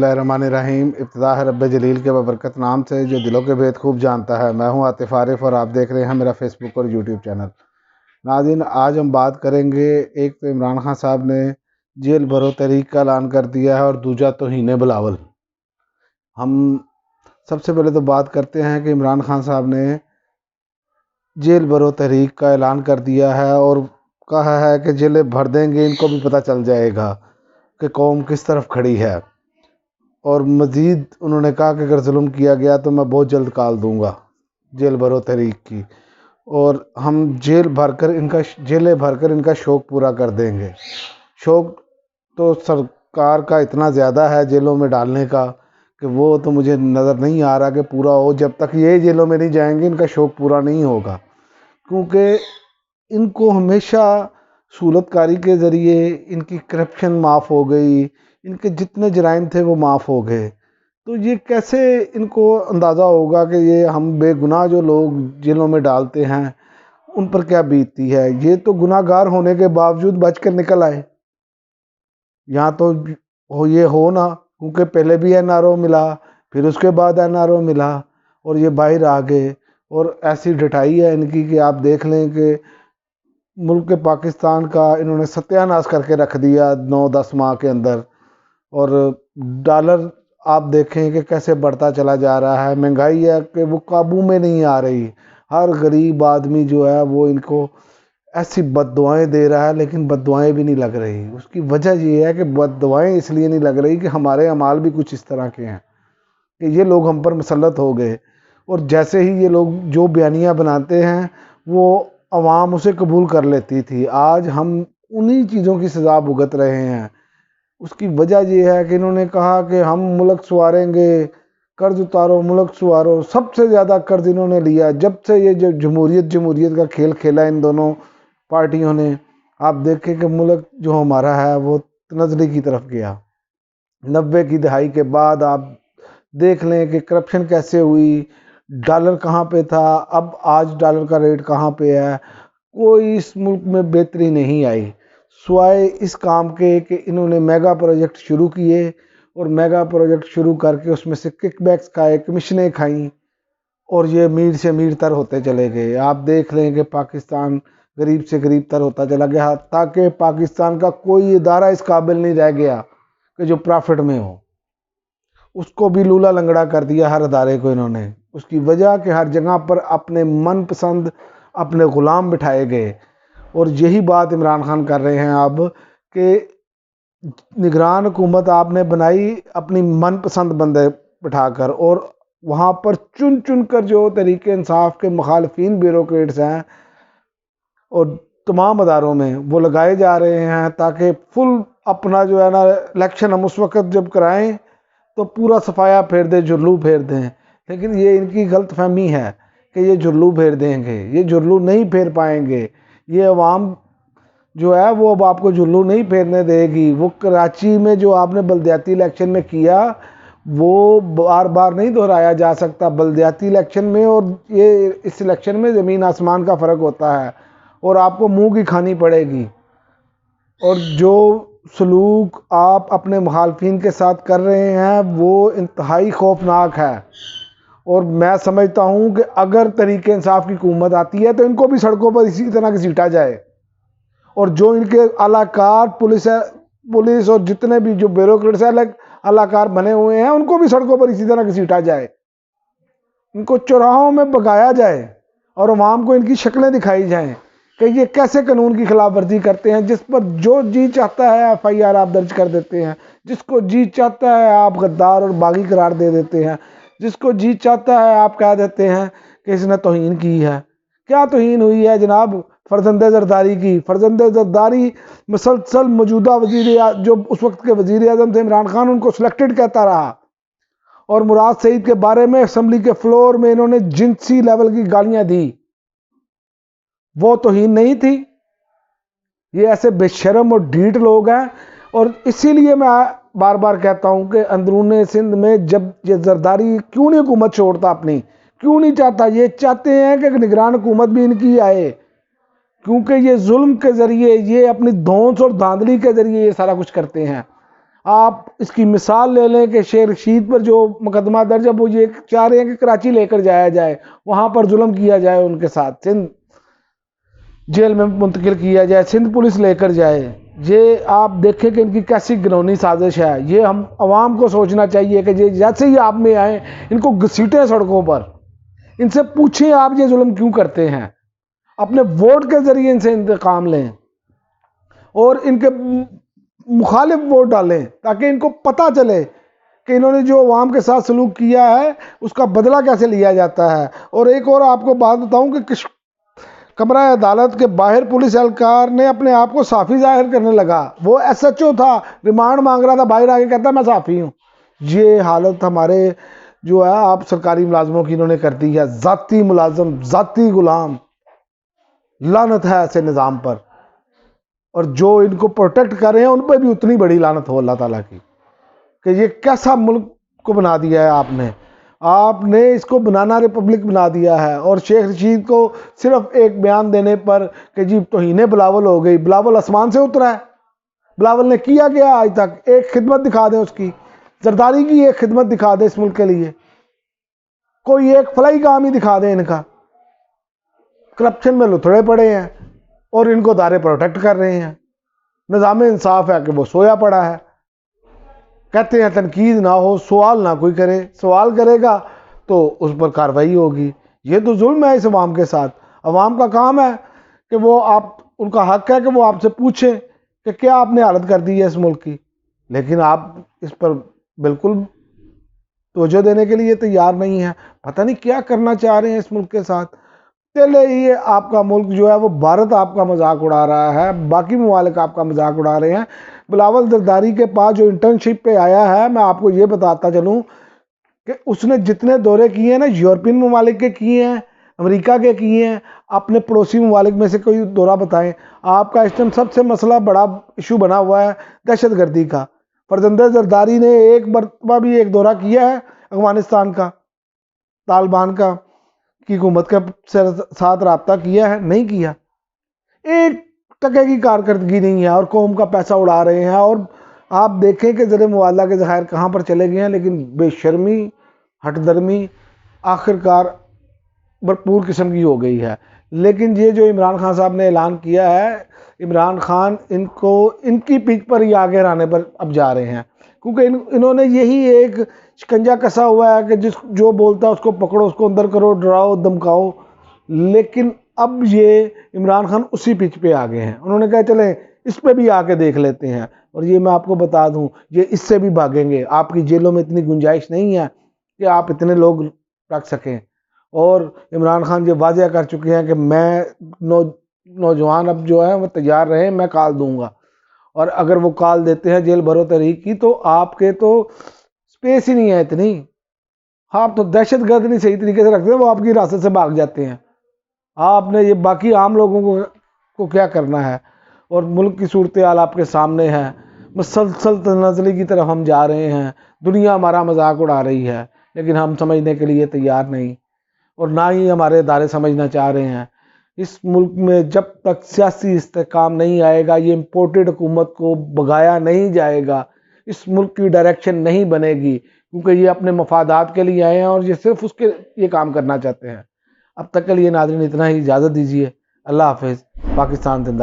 اللہ الرحمن الرحیم۔ ابتدا ہے رب جلیل کے ببرکت نام سے جو دلوں کے بھید خوب جانتا ہے۔ میں ہوں عاطف عارف اور آپ دیکھ رہے ہیں میرا فیس بک اور یوٹیوب چینل۔ ناظرین، آج ہم بات کریں گے، ایک تو عمران خان صاحب نے جیل بھرو تحریک کا اعلان کر دیا ہے اور دوجا توہین بلاول۔ ہم سب سے پہلے تو بات کرتے ہیں کہ عمران خان صاحب نے جیل بھرو تحریک کا اعلان کر دیا ہے اور کہا ہے کہ جیلیں بھر دیں گے، ان کو بھی پتہ چل جائے گا کہ قوم کس طرف کھڑی ہے۔ اور مزید انہوں نے کہا کہ اگر ظلم کیا گیا تو میں بہت جلد کال دوں گا جیل بھرو تحریک کی، اور ہم جیلیں بھر کر ان کا شوق پورا کر دیں گے۔ شوق تو سرکار کا اتنا زیادہ ہے جیلوں میں ڈالنے کا کہ وہ تو مجھے نظر نہیں آ رہا کہ پورا ہو۔ جب تک یہ جیلوں میں نہیں جائیں گے ان کا شوق پورا نہیں ہوگا، کیونکہ ان کو ہمیشہ سہولت کاری کے ذریعے ان کی کرپشن معاف ہو گئی، ان کے جتنے جرائم تھے وہ معاف ہو گئے۔ تو یہ کیسے ان کو اندازہ ہوگا کہ یہ ہم بے گناہ جو لوگ جیلوں میں ڈالتے ہیں ان پر کیا بیتتی ہے۔ یہ تو گناہ گار ہونے کے باوجود بچ کر نکل آئے۔ یہاں تو یہ ہو نا، کیونکہ پہلے بھی این آر او ملا، پھر اس کے بعد این آر او ملا اور یہ باہر آ گئے، اور ایسی ڈٹائی ہے ان کی کہ آپ دیکھ لیں کہ ملک پاکستان کا انہوں نے ستیہ ناش کر کے رکھ دیا 9-10 ماہ کے اندر۔ اور ڈالر آپ دیکھیں کہ کیسے بڑھتا چلا جا رہا ہے، مہنگائی ہے کہ وہ قابو میں نہیں آ رہی۔ ہر غریب آدمی جو ہے وہ ان کو ایسی بد دعائیں دے رہا ہے، لیکن بد دعائیں بھی نہیں لگ رہی۔ اس کی وجہ یہ ہے کہ بد دعائیں اس لیے نہیں لگ رہی کہ ہمارے اعمال بھی کچھ اس طرح کے ہیں کہ یہ لوگ ہم پر مسلط ہو گئے، اور جیسے ہی یہ لوگ جو بیانیہ بناتے ہیں وہ عوام اسے قبول کر لیتی تھی۔ آج ہم انہی چیزوں کی سزا بھگت رہے ہیں۔ اس کی وجہ یہ ہے کہ انہوں نے کہا کہ ہم ملک سنواریں گے، قرض اتارو ملک سنوارو۔ سب سے زیادہ قرض انہوں نے لیا جب سے یہ جو جمہوریت کا کھیل کھیلا ان دونوں پارٹیوں نے۔ آپ دیکھیں کہ ملک جو ہمارا ہے وہ تنزلی کی طرف گیا۔ 90 کی دہائی کے بعد آپ دیکھ لیں کہ کرپشن کیسے ہوئی، ڈالر کہاں پہ تھا، اب آج ڈالر کا ریٹ کہاں پہ ہے۔ کوئی اس ملک میں بہتری نہیں آئی سوائے اس کام کے کہ انہوں نے میگا پروجیکٹ شروع کیے، اور میگا پروجیکٹ شروع کر کے اس میں سے کک بیکس کھائے، کمیشنیں کھائیں، اور یہ امیر سے امیر تر ہوتے چلے گئے۔ آپ دیکھ لیں کہ پاکستان غریب سے غریب تر ہوتا چلا گیا، تاکہ پاکستان کا کوئی ادارہ اس قابل نہیں رہ گیا کہ جو پرافٹ میں ہو۔ اس کو بھی لولا لنگڑا کر دیا ہر ادارے کو انہوں نے۔ اس کی وجہ کہ ہر جگہ پر اپنے من پسند اپنے غلام بٹھائے گئے، اور یہی بات عمران خان کر رہے ہیں اب کہ نگران حکومت آپ نے بنائی اپنی من پسند بندے بٹھا کر، اور وہاں پر چن چن کر جو تحریک انصاف کے مخالفین بیوروکریٹس ہیں اور تمام اداروں میں وہ لگائے جا رہے ہیں، تاکہ فل اپنا جو ہے نا الیکشن ہم اس وقت جب کرائیں تو پورا صفایا پھیر دیں، جرلو پھیر دیں۔ لیکن یہ ان کی غلط فہمی ہے کہ یہ جرلو پھیر دیں گے، یہ جرلو نہیں پھیر پائیں گے۔ یہ عوام جو ہے وہ اب آپ کو جرلو نہیں پھیرنے دے گی۔ وہ کراچی میں جو آپ نے بلدیاتی الیکشن میں کیا وہ بار بار نہیں دہرایا جا سکتا۔ بلدیاتی الیکشن میں اور یہ اس الیکشن میں زمین آسمان کا فرق ہوتا ہے، اور آپ کو منہ کی کھانی پڑے گی۔ اور جو سلوک آپ اپنے مخالفین کے ساتھ کر رہے ہیں وہ انتہائی خوفناک ہے، اور میں سمجھتا ہوں کہ اگر تحریک انصاف کی حکومت آتی ہے تو ان کو بھی سڑکوں پر اسی طرح گھسیٹا جائے، اور جو ان کے اعلیٰ کار پولیس اور جتنے بھی جو بیوروکریٹس ہیں اعلیٰ کار بنے ہوئے ہیں ان کو بھی سڑکوں پر اسی طرح گھسیٹا جائے، ان کو چوراہوں میں بگایا جائے، اور عوام کو ان کی شکلیں دکھائی جائیں کہ یہ کیسے قانون کی خلاف ورزی کرتے ہیں۔ جس پر جو جی چاہتا ہے ایف آئی آر آپ درج کر دیتے ہیں، جس کو جی چاہتا ہے آپ غدار اور باغی قرار دے دیتے ہیں، جس کو جی چاہتا ہے آپ کہہ دیتے ہیں کہ اس نے توہین کی ہے۔ کیا توہین ہوئی ہے جناب؟ فرزند زرداری کی۔ فرزند زرداری مسلسل موجودہ جو اس وقت کے وزیر اعظم تھے عمران خان، ان کو سلیکٹڈ کہتا رہا، اور مراد سعید کے بارے میں اسمبلی کے فلور میں انہوں نے جنسی لیول کی گالیاں دی۔ وہ توہین نہیں تھی؟ یہ ایسے بے شرم اور ڈھیٹ لوگ ہیں، اور اسی لیے میں بار بار کہتا ہوں کہ اندرون سندھ میں جب یہ زرداری کیوں نہیں حکومت چھوڑتا اپنی، کیوں نہیں چاہتا؟ یہ چاہتے ہیں کہ نگران حکومت بھی ان کی آئے، کیونکہ یہ ظلم کے ذریعے، یہ اپنی دھونس اور دھاندلی کے ذریعے یہ سارا کچھ کرتے ہیں، آپ اس کی مثال لے لیں کہ شیخ رشید پر جو مقدمہ درج ہے وہ یہ چاہ رہے ہیں کہ کراچی لے کر جایا جائے، وہاں پر ظلم کیا جائے، ان کے ساتھ سندھ جیل میں منتقل کیا جائے، سندھ پولیس لے کر جائے۔ یہ آپ دیکھیں کہ ان کی کیسی گھنونی سازش ہے۔ یہ ہم عوام کو سوچنا چاہیے کہ جیسے ہی آپ میں آئیں ان کو گھسیٹیں سڑکوں پر، ان سے پوچھیں آپ یہ ظلم کیوں کرتے ہیں، اپنے ووٹ کے ذریعے ان سے انتقام لیں اور ان کے مخالف ووٹ ڈالیں تاکہ ان کو پتہ چلے کہ انہوں نے جو عوام کے ساتھ سلوک کیا ہے اس کا بدلہ کیسے لیا جاتا ہے۔ اور ایک اور آپ کو بات بتاؤں کہ کمرہ عدالت کے باہر پولیس اہلکار نے اپنے آپ کو صحافی ظاہر کرنے لگا، وہ ایس ایچ او تھا، ریمانڈ مانگ رہا تھا، باہر آ کے کہتا میں صحافی ہوں۔ یہ حالت ہمارے جو ہے آپ سرکاری ملازموں کی انہوں نے کر دی ہے، ذاتی ملازم، ذاتی غلام، لعنت ہے ایسے نظام پر، اور جو ان کو پروٹیکٹ کر رہے ہیں ان پہ بھی اتنی بڑی لعنت ہو اللہ تعالیٰ کی کہ یہ کیسا ملک کو بنا دیا ہے آپ نے اس کو بنانا ریپبلک بنا دیا ہے۔ اور شیخ رشید کو صرف ایک بیان دینے پر کہ جی توہین بلاول ہو گئی، بلاول آسمان سے اترا ہے؟ بلاول نے کیا گیا آج تک؟ ایک خدمت دکھا دیں اس کی، زرداری کی ایک خدمت دکھا دیں اس ملک کے لیے، کوئی ایک فلاحی کام ہی دکھا دیں ان کا۔ کرپشن میں لتھڑے پڑے ہیں اور ان کو ادارے پروٹیکٹ کر رہے ہیں۔ نظام انصاف ہے کہ وہ سویا پڑا ہے، کہتے ہیں تنقید نہ ہو، سوال نہ کوئی کرے، سوال کرے گا تو اس پر کارروائی ہوگی۔ یہ تو ظلم ہے اس عوام کے ساتھ۔ عوام کا کام ہے کہ وہ ان کا حق ہے کہ وہ آپ سے پوچھیں کہ کیا آپ نے حالت کر دی ہے اس ملک کی، لیکن آپ اس پر بالکل توجہ دینے کے لیے تیار نہیں ہیں۔ پتہ نہیں کیا کرنا چاہ رہے ہیں اس ملک کے ساتھ۔ چلے یہ آپ کا ملک جو ہے وہ بھارت آپ کا مذاق اڑا رہا ہے، باقی ممالک آپ کا مذاق اڑا رہے ہیں۔ بلاول زرداری کے پاس جو انٹرنشپ پہ آیا ہے، میں آپ کو یہ بتاتا چلوں کہ اس نے جتنے دورے کیے ہیں نا، یورپین ممالک کے کیے ہیں، امریکہ کے کیے ہیں، اپنے پڑوسی ممالک میں سے کوئی دورہ بتائیں۔ آپ کا اس ٹائم سب سے مسئلہ بڑا ایشو بنا ہوا ہے دہشت گردی کا۔ فرزند زرداری نے ایک مرتبہ بھی ایک دورہ کیا ہے افغانستان کا، طالبان کی حکومت کے ساتھ رابطہ کیا ہے؟ نہیں کیا۔ ایک ٹکے کی کارکردگی نہیں ہے اور قوم کا پیسہ اڑا رہے ہیں۔ اور آپ دیکھیں کہ زر مبادلہ کے ذخائر کہاں پر چلے گئے ہیں، لیکن بے شرمی، ہٹ درمی آخرکار بھرپور قسم کی ہو گئی ہے۔ لیکن یہ جو عمران خان صاحب نے اعلان کیا ہے، عمران خان ان کی پیٹھ پر ہی آگے رہنے پر اب جا رہے ہیں، کیونکہ انہوں نے یہی ایک شکنجا کسا ہوا ہے کہ جو بولتا ہے اس کو پکڑو، اس کو اندر کرو، ڈراؤ دمکاؤ۔ لیکن اب یہ عمران خان اسی پیچ پہ آگے ہیں۔ انہوں نے کہا چلیں اس پہ بھی آ کے دیکھ لیتے ہیں۔ اور یہ میں آپ کو بتا دوں، یہ اس سے بھی بھاگیں گے۔ آپ کی جیلوں میں اتنی گنجائش نہیں ہے کہ آپ اتنے لوگ رکھ سکیں۔ اور عمران خان یہ واضح کر چکے ہیں کہ میں نوجوان اب جو ہیں وہ تیار رہیں، میں کال دوں گا، اور اگر وہ کال دیتے ہیں جیل بھرو تحریک کی تو آپ کے تو سپیس ہی نہیں ہے اتنی، آپ تو دہشت گرد نہیں صحیح طریقے سے رکھتے ہیں، وہ آپ کی حراست سے بھاگ جاتے ہیں۔ آپ نے یہ باقی عام لوگوں کو کیا کرنا ہے؟ اور ملک کی صورتحال آپ کے سامنے ہے، مسلسل تنزلی کی طرف ہم جا رہے ہیں، دنیا ہمارا مذاق اڑا رہی ہے، لیکن ہم سمجھنے کے لیے تیار نہیں، اور نہ ہی ہمارے ادارے سمجھنا چاہ رہے ہیں۔ اس ملک میں جب تک سیاسی استحکام نہیں آئے گا، یہ امپورٹڈ حکومت کو بھگایا نہیں جائے گا، اس ملک کی ڈائریکشن نہیں بنے گی، کیونکہ یہ اپنے مفادات کے لیے آئے ہیں اور یہ صرف اس کے یہ کام کرنا چاہتے ہیں۔ اب تک کے لیے ناظرین اتنا ہی، اجازت دیجیے، اللہ حافظ، پاکستان زندہ۔